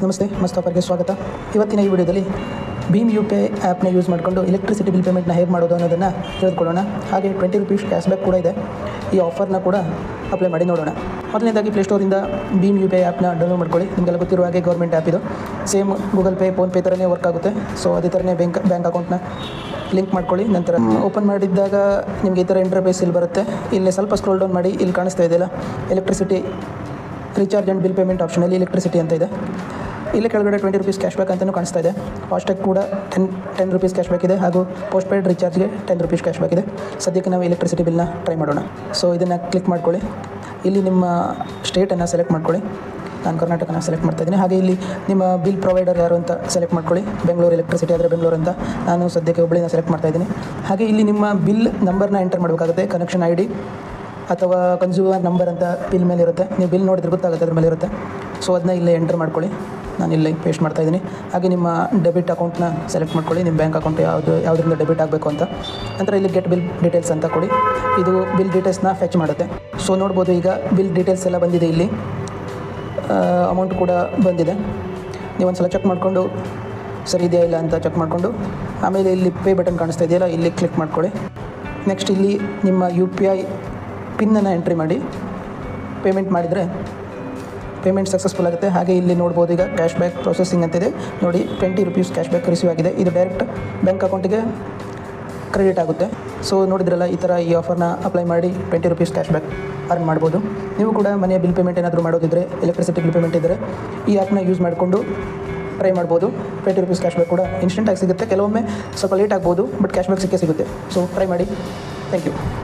ನಮಸ್ತೆ, ಮಸ್ತ್ ಆಫರ್ಗೆ ಸ್ವಾಗತ. ಇವತ್ತಿನ ಈ ವಿಡಿಯೋದಲ್ಲಿ ಭೀಮ್ ಯು ಪಿ ಐ ಆ್ಯಪ್ನ ಯೂಸ್ ಮಾಡಿಕೊಂಡು ಎಲೆಕ್ಟ್ರಿಸಿಟಿ ಬಿಲ್ ಪೇಮೆಂಟ್ನ ಹೇಗೆ ಮಾಡೋದು ಅನ್ನೋದನ್ನು ತಿಳಿದುಕೊಳ್ಳೋಣ. ಹಾಗೆ 20 ರೂಪೀಸ್ ಕ್ಯಾಶ್ಬ್ಯಾಕ್ ಕೂಡ ಇದೆ. ಈ ಆಫರ್ನ ಕೂಡ ಅಪ್ಲೈ ಮಾಡಿ ನೋಡೋಣ. ಮೊದಲನೇದಾಗಿ ಪ್ಲೇಸ್ಟೋರಿಂದ ಭೀಮ್ ಯು ಪಿ ಐ ಆ್ಯಪ್ನ ಡೌನ್ಲೋಡ್ ಮಾಡ್ಕೊಳ್ಳಿ. ನಿಮಗೆಲ್ಲ ಗೊತ್ತಿರುವ ಹಾಗೆ ಗೌರ್ಮೆಂಟ್ ಆ್ಯಪ್ ಇದು. ಸೇಮ್ ಗೂಗಲ್ ಪೇ, ಫೋನ್ಪೇ ಥರನೇ ವರ್ಕ್ ಆಗುತ್ತೆ. ಸೊ ಅದೇ ಥರನೇ ಬ್ಯಾಂಕ್ ಅಕೌಂಟ್ನ ಲಿಂಕ್ ಮಾಡ್ಕೊಳ್ಳಿ. ನಂತರ ಓಪನ್ ಮಾಡಿದ್ದಾಗ ನಿಮಗೆ ಈ ಥರ ಇಂಟರ್ಫೇಸ್ ಇಲ್ಲಿ ಬರುತ್ತೆ. ಇಲ್ಲಿ ಸ್ವಲ್ಪ ಸ್ಕ್ರೋಲ್ ಡೌನ್ ಮಾಡಿ, ಇಲ್ಲಿ ಕಾಣಿಸ್ತಾ ಇದೆಯಲ್ಲ electricity recharge and bill payment ಆಪ್ಷನಲ್ಲಿ ಎಲೆಕ್ಟ್ರಿಸಿಟಿ ಅಂತ ಇದೆ. ಇಲ್ಲಿ ಕೆಳಗಡೆ 20 ರೂಪೀಸ್ ಕ್ಯಾಶ್ಬ್ಯಾಕ್ ಅಂತಲೂ ಕಾಣಿಸ್ತಾ ಇದೆ. ಫಾಸ್ಟ್ಯಾಗ್ ಕೂಡ 10 ರೂಪೀಸ್ ಕ್ಯಾಶ್ಬ್ಯಾಕ್ ಇದೆ. ಹಾಗೂ ಪೋಸ್ಟ್ ಪೇಯ್ಡ್ ರೀಚಾರ್ಜ್ಗೆ 10 ರೂಪೀಸ್ ಕ್ಯಾಶ್ಬ್ಯಾಕ್ ಇದೆ. ಸದ್ಯಕ್ಕೆ ನಾವು ಎಲೆಕ್ಟ್ರಿಸಿಟಿ ಬಿಲ್ನ ಟ್ರೈ ಮಾಡೋಣ. ಸೊ ಇದನ್ನು ಕ್ಲಿಕ್ ಮಾಡ್ಕೊಳ್ಳಿ. ಇಲ್ಲಿ ನಿಮ್ಮ ಸ್ಟೇಟನ್ನು ಸೆಲೆಕ್ಟ್ ಮಾಡ್ಕೊಳ್ಳಿ. ನಾನು ಕರ್ನಾಟಕನ ಸೆಲೆಕ್ಟ್ ಮಾಡ್ತಾಯಿದ್ದೀನಿ. ಹಾಗೆ ಇಲ್ಲಿ ನಿಮ್ಮ ಬಿಲ್ ಪ್ರೊವೈಡರ್ ಯಾರು ಅಂತ ಸೆಲೆಕ್ಟ್ ಮಾಡ್ಕೊಳ್ಳಿ. ಬೆಂಗಳೂರು ಎಲೆಕ್ಟ್ರಿಸಿಟಿ ಆದರೆ ಬೆಂಗಳೂರು ಅಂತ, ನಾನು ಸದ್ಯಕ್ಕೆ ಹುಬ್ಬಳ್ಳಿನ ಸೆಲೆಕ್ಟ್ ಮಾಡ್ತಾಯಿದ್ದೀನಿ. ಹಾಗೆ ಇಲ್ಲಿ ನಿಮ್ಮ ಬಿಲ್ ನಂಬರ್ನ ಎಂಟರ್ ಮಾಡಬೇಕಾಗುತ್ತೆ. ಕನೆಕ್ಷನ್ ID ಅಥವಾ ಕನ್ಸ್ಯೂಮರ್ ನಂಬರ್ ಅಂತ ಬಿಲ್ ಮೇಲೆ ಇರುತ್ತೆ. ನೀವು ಬಿಲ್ ನೋಡಿದ್ರೆ ಗೊತ್ತಾಗುತ್ತೆ, ಅದ್ರ ಮೇಲೆ ಇರುತ್ತೆ. ಸೊ ಅದನ್ನ ಇಲ್ಲೇ ಎಂಟರ್ ಮಾಡ್ಕೊಳ್ಳಿ. ನಾನು ಇಲ್ಲೇ ಪೇಸ್ಟ್ ಮಾಡ್ತಾಯಿದ್ದೀನಿ. ಹಾಗೆ ನಿಮ್ಮ ಡೆಬಿಟ್ ಅಕೌಂಟ್ನ ಸೆಲೆಕ್ಟ್ ಮಾಡ್ಕೊಳ್ಳಿ. ನಿಮ್ಮ ಬ್ಯಾಂಕ್ ಅಕೌಂಟ್ ಯಾವುದರಿಂದ ಡೆಬಿಟ್ ಆಗಬೇಕು ಅಂತ. ನಂತರ ಇಲ್ಲಿ ಗೆಟ್ ಬಿಲ್ ಡೀಟೇಲ್ಸ್ ಅಂತ ಕೊಡಿ. ಇದು ಬಿಲ್ ಡೀಟೇಲ್ಸ್ನ ಫೆಚ್ ಮಾಡುತ್ತೆ. ಸೊ ನೋಡ್ಬೋದು, ಈಗ ಬಿಲ್ ಡೀಟೇಲ್ಸ್ ಎಲ್ಲ ಬಂದಿದೆ. ಇಲ್ಲಿ ಅಮೌಂಟ್ ಕೂಡ ಬಂದಿದೆ. ನೀವೊಂದು ಸಲ ಚೆಕ್ ಮಾಡಿಕೊಂಡು ಸರಿ ಇದೆಯಾ ಇಲ್ಲ ಅಂತ ಚೆಕ್ ಮಾಡಿಕೊಂಡು ಆಮೇಲೆ ಇಲ್ಲಿ ಪೇ ಬಟನ್ ಕಾಣಿಸ್ತಾ ಇದೆಯಲ್ಲ, ಇಲ್ಲಿ ಕ್ಲಿಕ್ ಮಾಡ್ಕೊಳ್ಳಿ. ನೆಕ್ಸ್ಟ್ ಇಲ್ಲಿ ನಿಮ್ಮ UPI ಪಿನ್ನನ್ನು ಎಂಟ್ರಿ ಮಾಡಿ ಪೇಮೆಂಟ್ ಮಾಡಿದರೆ ಪೇಮೆಂಟ್ ಸಕ್ಸಸ್ಫುಲ್ ಆಗುತ್ತೆ. ಹಾಗೆ ಇಲ್ಲಿ ನೋಡ್ಬೋದು, ಈಗ ಕ್ಯಾಶ್ಬ್ಯಾಕ್ ಪ್ರೊಸೆಸಿಂಗ್ ಅಂತಿದೆ ನೋಡಿ. 20 ರೂಪೀಸ್ ಕ್ಯಾಶ್ಬ್ಯಾಕ್ ರಿಸೀವ್ ಆಗಿದೆ. ಇದು ಡೈರೆಕ್ಟ್ ಬ್ಯಾಂಕ್ ಅಕೌಂಟಿಗೆ ಕ್ರೆಡಿಟ್ ಆಗುತ್ತೆ. ಸೊ ನೋಡಿದ್ರಲ್ಲ, ಈ ಥರ ಈ ಆಫರ್ನ ಅಪ್ಲೈ ಮಾಡಿ 20 ರೂಪೀಸ್ ಕ್ಯಾಶ್ಬ್ಯಾಕ್ ಅರ್ನ್ ಮಾಡ್ಬೋದು. ನೀವು ಕೂಡ ಮನೆಯ ಬಿಲ್ ಪೇಮೆಂಟ್ ಏನಾದರೂ ಮಾಡೋದಿದ್ದರೆ, ಎಲೆಕ್ಟ್ರಿಸಿಟಿ ಬಿಲ್ ಪೇಮೆಂಟ್ ಇದ್ದರೆ ಈ ಆ್ಯಪ್ನ ಯೂಸ್ ಮಾಡಿಕೊಂಡು ಟ್ರೈ ಮಾಡ್ಬೋದು. 20 ರೂಪೀಸ್ ಕ್ಯಾಶ್ಬ್ಯಾಕ್ ಕೂಡ ಇನ್ಸ್ಟೆಂಟಾಗಿ ಸಿಗುತ್ತೆ. ಕೆಲವೊಮ್ಮೆ ಸ್ವಲ್ಪ ಲೇಟ್ ಆಗ್ಬೋದು, ಬಟ್ ಕ್ಯಾಶ್ಬ್ಯಾಕ್ ಸಿಕ್ಕೇ ಸಿಗುತ್ತೆ. ಸೊ ಟ್ರೈ ಮಾಡಿ. Thank you.